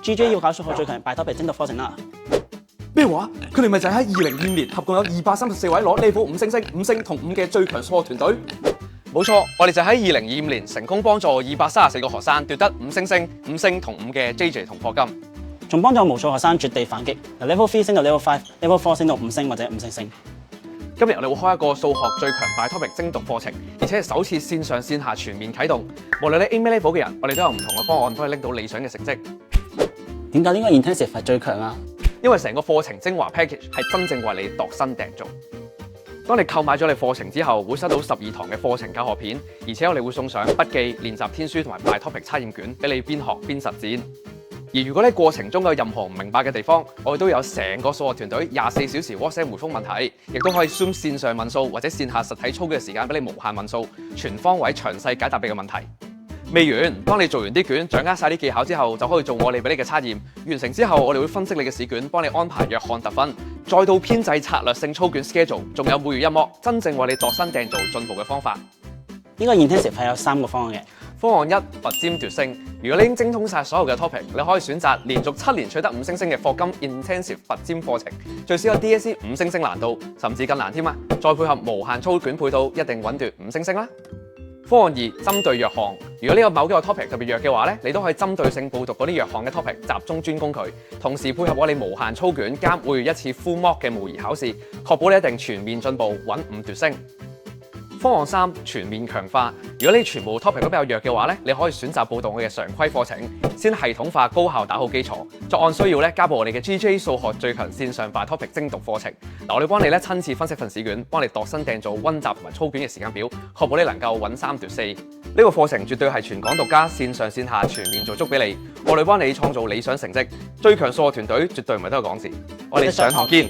GJ 要考數學最強拜 topic 精讀課程啦。咩話？佢哋咪就係喺2025年合共有234位攞 level 5星星、5星同5嘅最強數學團隊。冇錯，我哋就喺2025年成功幫助234個學生奪得5星星、5星同5嘅 JJ 同課金，仲幫助無數學生絕地反擊，由 level 3升到 level 5，level 4升到5星或者5星星。今日我哋會開一個數學最強 by topic 精讀課程，而且係首次線上線下全面啟動。無論你 A 咩 level 嘅人，我哋都有唔同嘅方案，可以拎到理想嘅成績。點解呢個 intensive 係最強啊？因為成個課程精華 package 係真正為你度身訂造。當你購買咗你課程之後，會收到12堂嘅課程教學片，而且我哋會送上筆記、練習天書同埋 by topic 測驗卷，俾你邊學邊實踐。而如果你過程中有任何唔明白嘅地方，我哋都有成個數學團隊24小時 WhatsApp 回覆問題，亦都可以 Zoom 線上問數或者線下實體操嘅時間俾你無限問數，全方位詳細解答你嘅問題。未完，當你做完啲卷，掌握晒啲技巧之後，就可以做我哋俾你嘅測驗。完成之後，我哋會分析你嘅試卷，幫你安排約翰特分，再到編製策略性操卷 schedule， 仲有每月一幕，真正為你度身訂造進步嘅方法。呢個 intensive 係有3個方案嘅。方案1，拔尖奪星。如果你已經精通晒所有嘅 topic，你可以選擇連續7年取得5星星嘅課金 intensive 拔尖課程，最少有 DSE 5星星難度，甚至更難添啊！再配合無限操卷配套，一定穩奪5星星啦。方案2，針對弱項。如果呢個某幾個 topic 特別弱嘅話咧，你都可以針對性報讀嗰啲弱項嘅 topic，集中專攻佢，同時配合我哋無限操卷加每月1次 full mock 嘅模擬考試，確保你一定全面進步，穩5奪星。方案3，全面強化。如果你全部 topic 都比較弱嘅話咧，你可以選擇報讀我嘅常規課程，先系統化高效打好基礎，再按需要咧加報我哋嘅 GJ 數學最強線上 by topic 精讀課程。我哋幫你咧親自分析份試卷，幫你度身訂造溫習同埋操卷嘅時間表，確保你能夠穩3奪4。呢個課程絕對係全港獨家，線上線下全面做足俾你。我哋幫你創造理想成績，最強數學團隊絕對唔係得個講字。我哋上堂見。